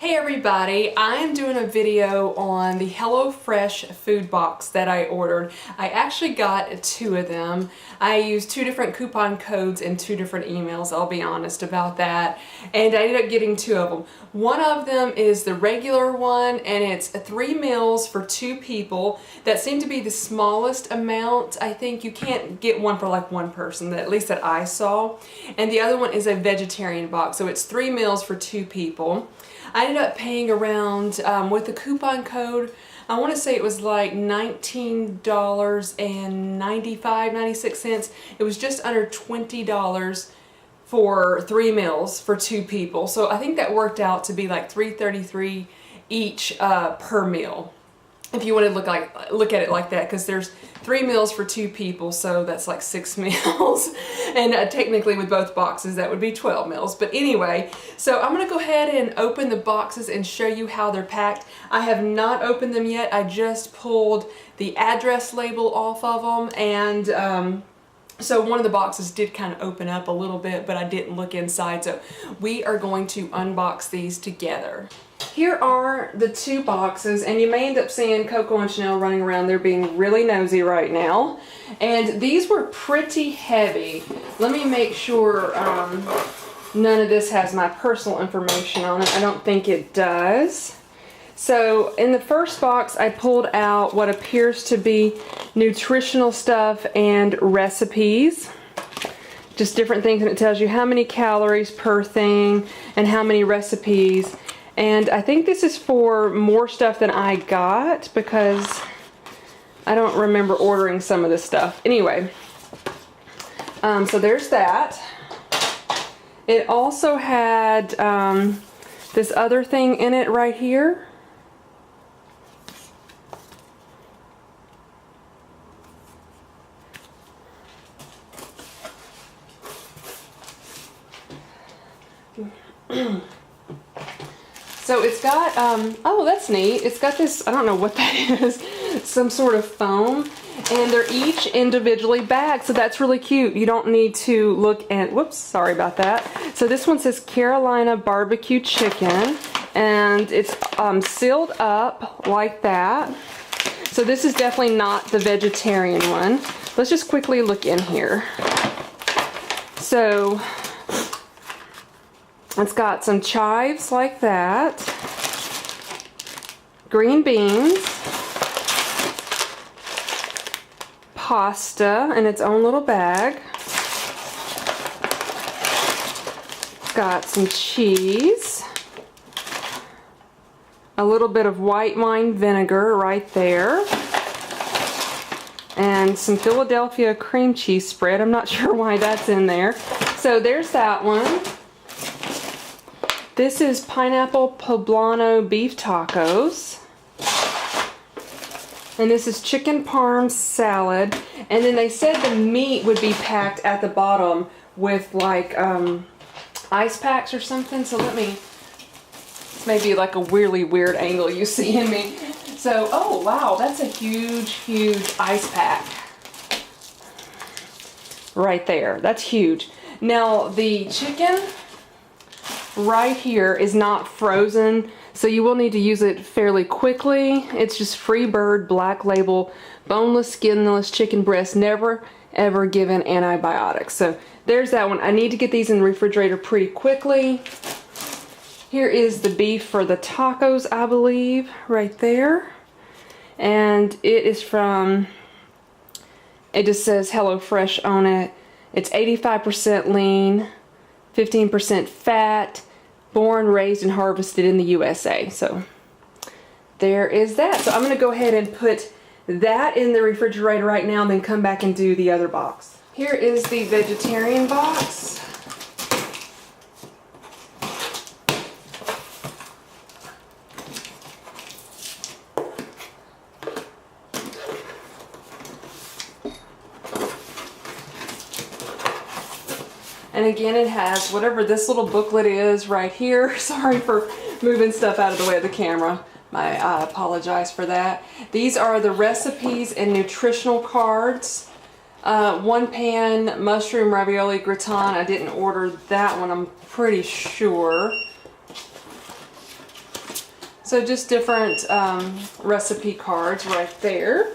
Hey everybody, I am doing a video on the HelloFresh food box that I ordered. I actually got 2 of them. I used 2 different coupon codes and 2 different emails, I'll be honest about that. And I ended up getting 2 of them. One of them is the regular one, and it's 3 meals for 2 people. That seemed to be the smallest amount. I think you can't get one for like 1 person, at least that I saw. And the other one is a vegetarian box, so it's 3 meals for 2 people. I ended up paying around, with the coupon code, I want to say it was like $19.96. It was just under $20 for 3 meals for 2 people. So I think that worked out to be like $3.33 each per meal. If you want to look at it like that, because there's 3 meals for 2 people, so that's like 6 meals. And technically with both boxes that would be 12 meals. But anyway, so I'm going to go ahead and open the boxes and show you how they're packed. I have not opened them yet. I just pulled the address label off of them, and so one of the boxes did kind of open up a little bit, but I didn't look inside. So we are going to unbox these together. Here are the 2 boxes, and you may end up seeing Coco and Chanel running around. They're being really nosy right now. And these were pretty heavy. Let me make sure none of this has my personal information on it. I don't think it does. So in the first box, I pulled out what appears to be nutritional stuff and recipes. Just different things, and it tells you how many calories per thing and how many recipes. And I think this is for more stuff than I got, because I don't remember ordering some of this stuff. Anyway, so there's that. It also had this other thing in it right here. So it's got, oh, that's neat. It's got this, I don't know what that is, some sort of foam, and they're each individually bagged, so that's really cute. You don't need to look at, whoops, sorry about that. So this one says Carolina barbecue chicken, and it's sealed up like that. So this is definitely not the vegetarian one. Let's just quickly look in here. So it's got some chives like that, green beans, pasta in its own little bag. It's got some cheese, a little bit of white wine vinegar right there, and some Philadelphia cream cheese spread. I'm not sure why that's in there. So there's that one. This is pineapple poblano beef tacos. And this is chicken parm salad. And then they said the meat would be packed at the bottom with like ice packs or something. So let me, maybe like a weirdly weird angle you see in me. So, oh wow, that's a huge, huge ice pack. Right there, that's huge. Now the chicken right here is not frozen, so you will need to use it fairly quickly. It's just Free Bird Black Label boneless, skinless chicken breast, never ever given antibiotics. So there's that one. I need to get these in the refrigerator pretty quickly. Here is the beef for the tacos, I believe, right there. And it is from, it just says HelloFresh on it. It's 85% lean, 15% fat, born, raised, and harvested in the USA. So there is that. So I'm going to go ahead and put that in the refrigerator right now and then come back and do the other box. Here is the vegetarian box. And again, it has whatever this little booklet is right here. Sorry for moving stuff out of the way of the camera. I apologize for that. These are the recipes and nutritional cards. 1 pan mushroom ravioli gratin. I didn't order that one, I'm pretty sure. So just different recipe cards right there.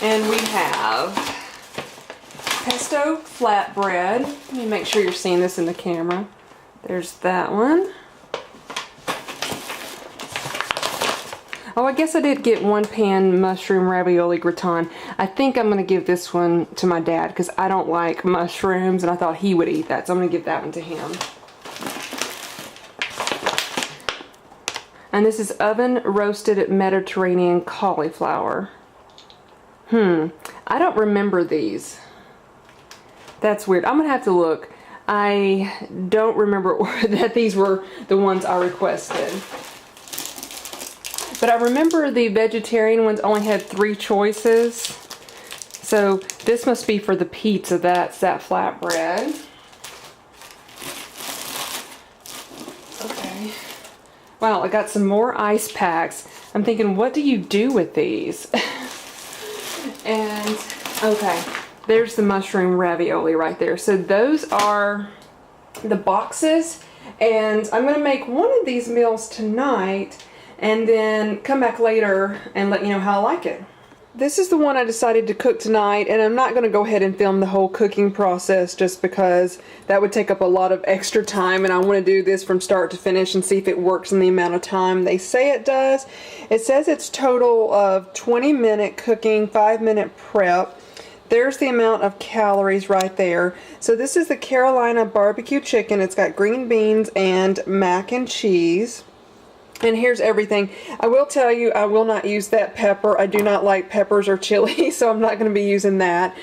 And we have pesto flatbread. Let me make sure you're seeing this in the camera. There's that one. Oh, I guess I did get one pan mushroom ravioli gratin. I think I'm going to give this one to my dad because I don't like mushrooms and I thought he would eat that. So I'm going to give that one to him. And this is oven roasted Mediterranean cauliflower. I don't remember these. That's weird. I'm going to have to look. I don't remember that these were the ones I requested. But I remember the vegetarian ones only had 3 choices. So this must be for the pizza. That's that flatbread. Okay. Wow, I got some more ice packs. I'm thinking, what do you do with these? And, okay, there's the mushroom ravioli right there. So those are the boxes. And I'm going to make one of these meals tonight and then come back later and let you know how I like it. This is the one I decided to cook tonight, and I'm not going to go ahead and film the whole cooking process just because that would take up a lot of extra time, and I want to do this from start to finish and see if it works in the amount of time they say it does. It says it's total of 20-minute cooking, 5-minute prep. There's the amount of calories right there. So this is the Carolina barbecue chicken. It's got green beans and mac and cheese. And here's everything. I will tell you, I will not use that pepper. I do not like peppers or chili, so I'm not going to be using that.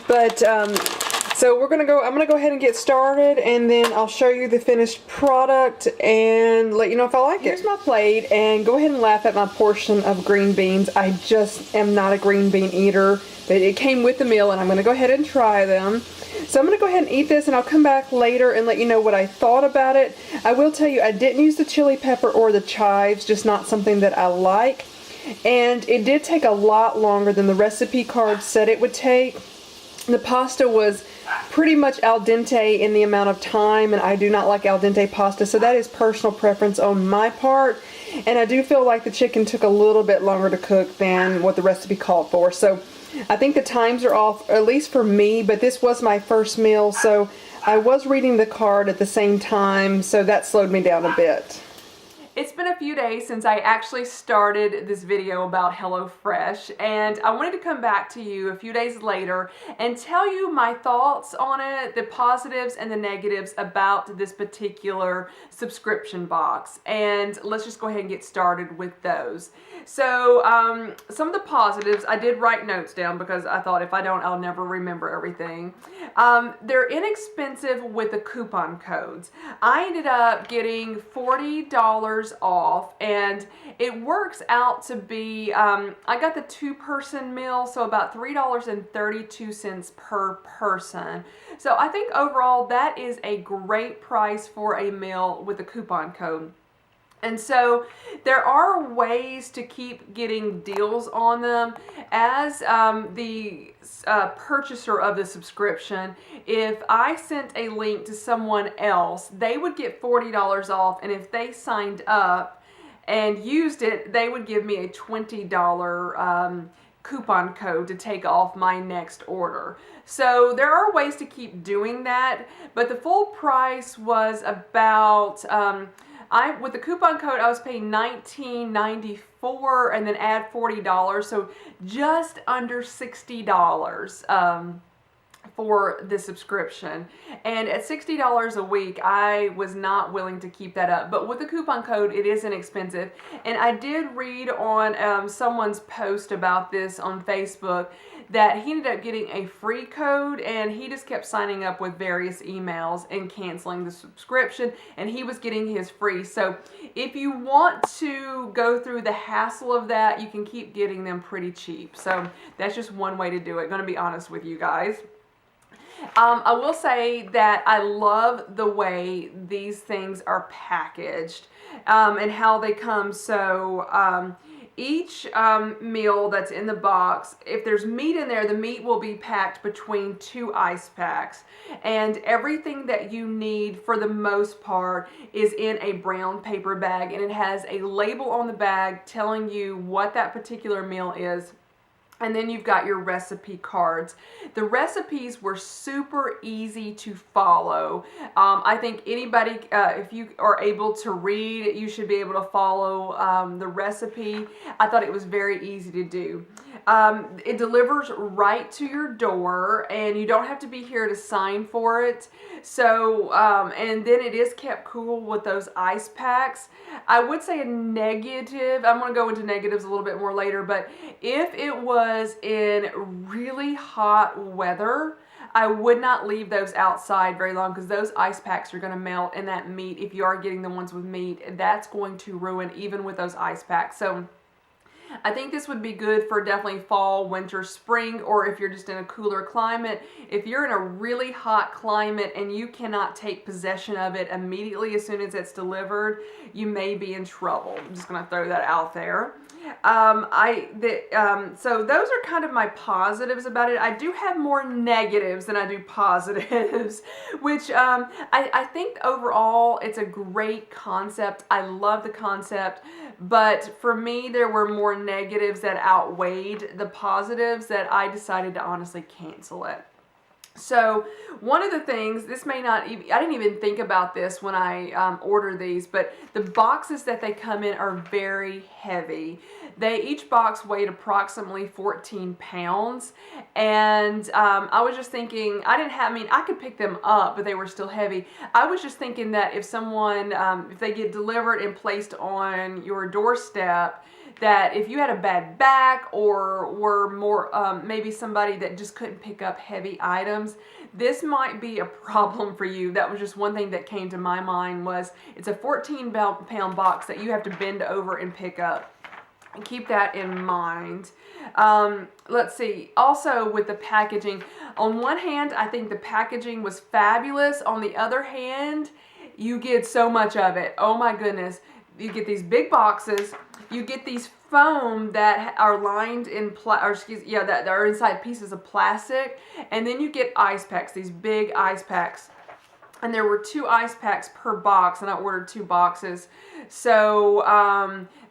But, so I'm going to go ahead and get started, and then I'll show you the finished product and let you know if I like it. Here's my plate, and go ahead and laugh at my portion of green beans. I just am not a green bean eater, but it came with the meal, and I'm going to go ahead and try them. So I'm going to go ahead and eat this, and I'll come back later and let you know what I thought about it. I will tell you, I didn't use the chili pepper or the chives, just not something that I like. And it did take a lot longer than the recipe card said it would take. The pasta was pretty much al dente in the amount of time, and I do not like al dente pasta, so that is personal preference on my part. And I do feel like the chicken took a little bit longer to cook than what the recipe called for. So I think the times are off, at least for me, but this was my first meal, so I was reading the card at the same time, so that slowed me down a bit. It's been a few days since I actually started this video about HelloFresh, and I wanted to come back to you a few days later and tell you my thoughts on it, the positives and the negatives about this particular subscription box. And let's just go ahead and get started with those. So some of the positives, I did write notes down because I thought if I don't, I'll never remember everything. They're inexpensive with the coupon codes. I ended up getting $40 off, and it works out to be, I got the 2-person meal, so about $3.32 per person. So I think overall that is a great price for a meal with a coupon code. And so there are ways to keep getting deals on them. As the purchaser of the subscription, if I sent a link to someone else, they would get $40 off, and if they signed up and used it, they would give me a $20 coupon code to take off my next order. So there are ways to keep doing that, but the full price was about with the coupon code, I was paying $19.94 and then add $40, so just under $60 for the subscription. And at $60 a week, I was not willing to keep that up. But with the coupon code, it is inexpensive. And I did read on someone's post about this on Facebook that he ended up getting a free code, and he just kept signing up with various emails and canceling the subscription, and he was getting his free. So if you want to go through the hassle of that, you can keep getting them pretty cheap. So that's just one way to do it. Gonna be honest with you guys. I will say that I love the way these things are packaged and how they come. So each meal that's in the box, if there's meat in there, the meat will be packed between 2 ice packs. And everything that you need for the most part is in a brown paper bag, and it has a label on the bag telling you what that particular meal is. And then you've got your recipe cards. The recipes were super easy to follow. I think anybody, if you are able to read, you should be able to follow the recipe. I thought it was very easy to do. It delivers right to your door, and you don't have to be here to sign for it. So, and then it is kept cool with those ice packs. I would say a negative, I'm going to go into negatives a little bit more later, but if it was in really hot weather, I would not leave those outside very long, because those ice packs are going to melt in that meat. If you are getting the ones with meat, that's going to ruin even with those ice packs. So I think this would be good for definitely fall, winter, spring, or if you're just in a cooler climate. If you're in a really hot climate and you cannot take possession of it immediately as soon as it's delivered, you may be in trouble. I'm just going to throw that out there. So those are kind of my positives about it. I do have more negatives than I do positives, which I think overall it's a great concept. I love the concept, but for me there were more negatives that outweighed the positives that I decided to honestly cancel it. So one of the things, this may not even, I didn't even think about this when I ordered these, but the boxes that they come in are very heavy. Each box weighed approximately 14 pounds. And I was just thinking, I could pick them up, but they were still heavy. I was just thinking that if someone, if they get delivered and placed on your doorstep, that if you had a bad back or were more maybe somebody that just couldn't pick up heavy items, this might be a problem for you. That was just one thing that came to my mind, was it's a 14-pound box that you have to bend over and pick up. And keep that in mind. Let's see. Also with the packaging, on one hand, I think the packaging was fabulous. On the other hand, you get so much of it. Oh my goodness. You get these big boxes. You get these foam that are lined in that are inside pieces of plastic, and then you get ice packs, these big ice packs. And there were 2 ice packs per box, and I ordered 2 boxes. So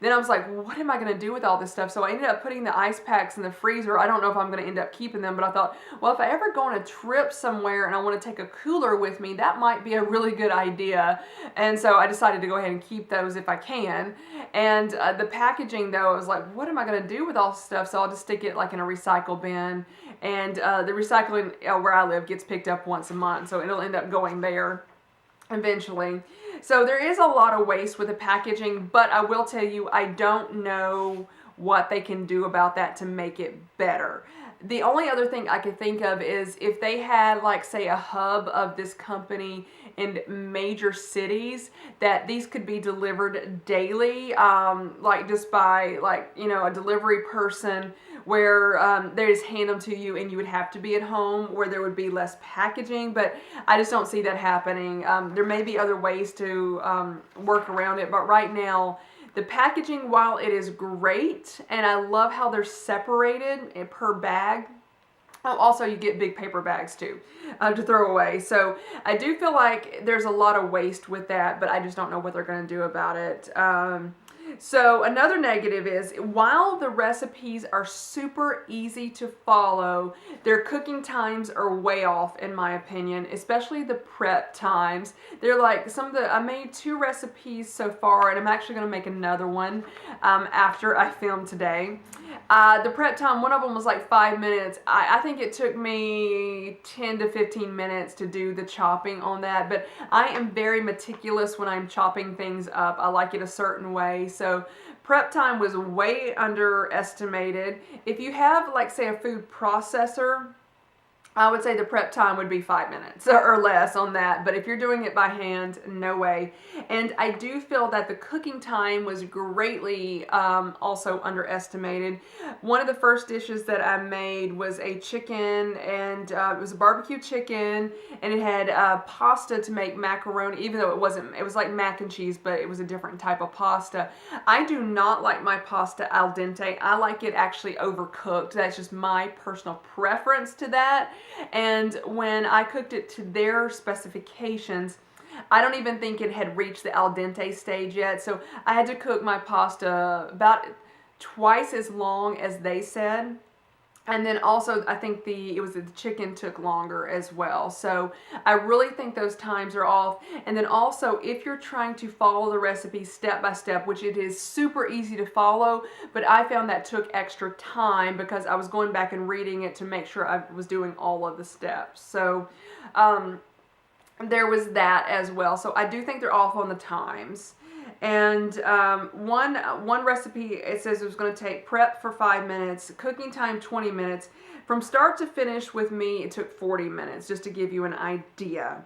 then I was like, what am I going to do with all this stuff? So I ended up putting the ice packs in the freezer. I don't know if I'm going to end up keeping them, but I thought, well, if I ever go on a trip somewhere and I want to take a cooler with me, that might be a really good idea. And so I decided to go ahead and keep those if I can. And the packaging, though, I was like, what am I going to do with all this stuff? So I'll just stick it like in a recycle bin. And the recycling where I live gets picked up once a month, so it'll end up going there eventually. So there is a lot of waste with the packaging, but I will tell you, I don't know what they can do about that to make it better. The only other thing I could think of is if they had, like, say, a hub of this company in major cities, that these could be delivered daily, like just by, like, you know, a delivery person, where they just hand them to you and you would have to be at home, where there would be less packaging. But I just don't see that happening. There may be other ways to work around it, but right now the packaging, while it is great, and I love how they're separated per bag. Oh, also you get big paper bags too to throw away. So I do feel like there's a lot of waste with that, but I just don't know what they're going to do about it. So another negative is, while the recipes are super easy to follow, their cooking times are way off, in my opinion, especially the prep times. They're like, I made 2 recipes so far, and I'm actually going to make another one after I film today. The prep time, one of them was like 5 minutes. I think it took me 10 to 15 minutes to do the chopping on that, but I am very meticulous when I'm chopping things up. I like it a certain way. So prep time was way underestimated. If you have, like, say, a food processor, I would say the prep time would be 5 minutes or less on that, but if you're doing it by hand, no way. And I do feel that the cooking time was greatly also underestimated. One of the first dishes that I made was a chicken, and it was a barbecue chicken, and it had pasta to make macaroni, even though it was like mac and cheese, but it was a different type of pasta. I do not like my pasta al dente. I like it actually overcooked. That's just my personal preference to that. And when I cooked it to their specifications, I don't even think it had reached the al dente stage yet. So I had to cook my pasta about twice as long as they said. And then also, I think the chicken took longer as well. So I really think those times are off. And then also, if you're trying to follow the recipe step by step, which it is super easy to follow, but I found that took extra time because I was going back and reading it to make sure I was doing all of the steps. So there was that as well. So I do think they're off on the times. And one recipe, it says it was going to take prep for 5 minutes, cooking time 20 minutes. From start to finish with me, it took 40 minutes, just to give you an idea.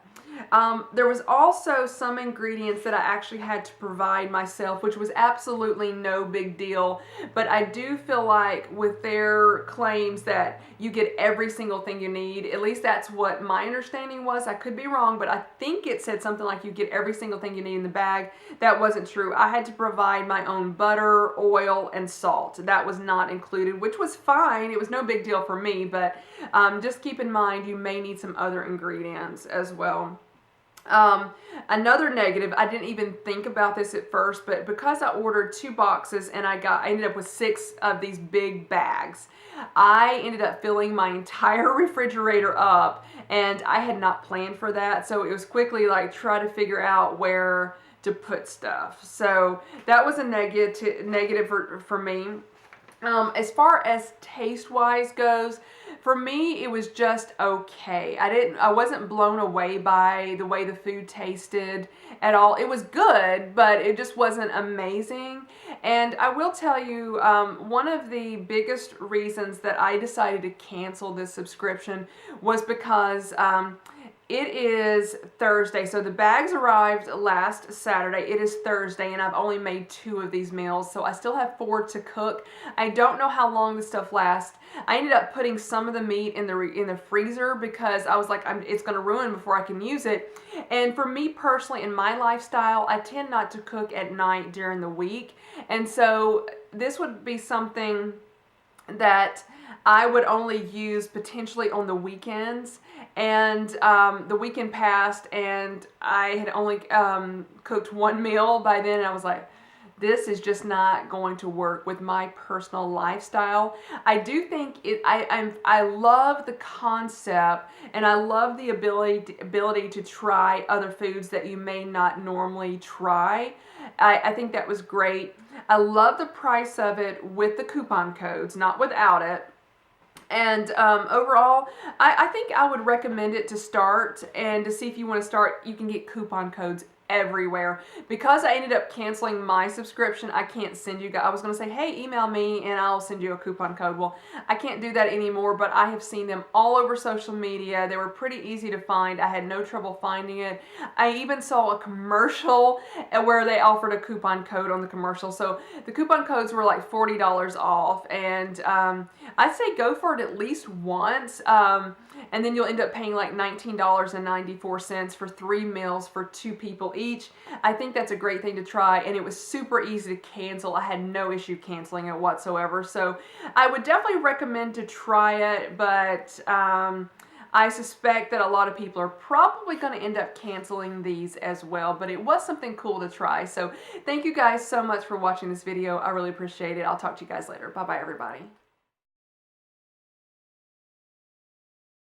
There was also some ingredients that I actually had to provide myself, which was absolutely no big deal. But I do feel like with their claims that you get every single thing you need, at least that's what my understanding was. I could be wrong, but I think it said something like you get every single thing you need in the bag. That wasn't true. I had to provide my own butter, oil, and salt. That was not included, which was fine. It was no big deal for me, but just keep in mind you may need some other ingredients as well. Another negative, I didn't even think about this at first, but because I ordered 2 boxes and I ended up with 6 of these big bags, I ended up filling my entire refrigerator up, and I had not planned for that. So it was quickly like try to figure out where to put stuff. So that was a negative for me. As far as taste-wise goes, for me, it was just okay. I wasn't blown away by the way the food tasted at all. It was good, but it just wasn't amazing. And I will tell you, one of the biggest reasons that I decided to cancel this subscription was because it is Thursday, so the bags arrived last Saturday. It is Thursday, and I've only made 2 of these meals, so I still have 4 to cook. I don't know how long this stuff lasts. I ended up putting some of the meat in the freezer because I was like, it's going to ruin before I can use it. And for me personally, in my lifestyle, I tend not to cook at night during the week, and so this would be something that I would only use potentially on the weekends. And the weekend passed, and I had only cooked 1 meal by then, and I was like, this is just not going to work with my personal lifestyle. I do think I love the concept, and I love the ability to try other foods that you may not normally try. I think that was great. I love the price of it with the coupon codes, not without it. And overall, I think I would recommend it to start, and to see if you want to start, you can get coupon codes everywhere. Because I ended up canceling my subscription, I can't send you guys. I was going to say, hey, email me and I'll send you a coupon code. Well, I can't do that anymore, but I have seen them all over social media. They were pretty easy to find. I had no trouble finding it. I even saw a commercial where they offered a coupon code on the commercial. So the coupon codes were like $40 off, and I'd say go for it at least once. And then you'll end up paying like $19.94 for 3 meals for 2 people each. I think that's a great thing to try, and it was super easy to cancel. I had no issue canceling it whatsoever. So I would definitely recommend to try it, but I suspect that a lot of people are probably going to end up canceling these as well, but it was something cool to try. So thank you guys so much for watching this video. I really appreciate it. I'll talk to you guys later. Bye-bye, everybody.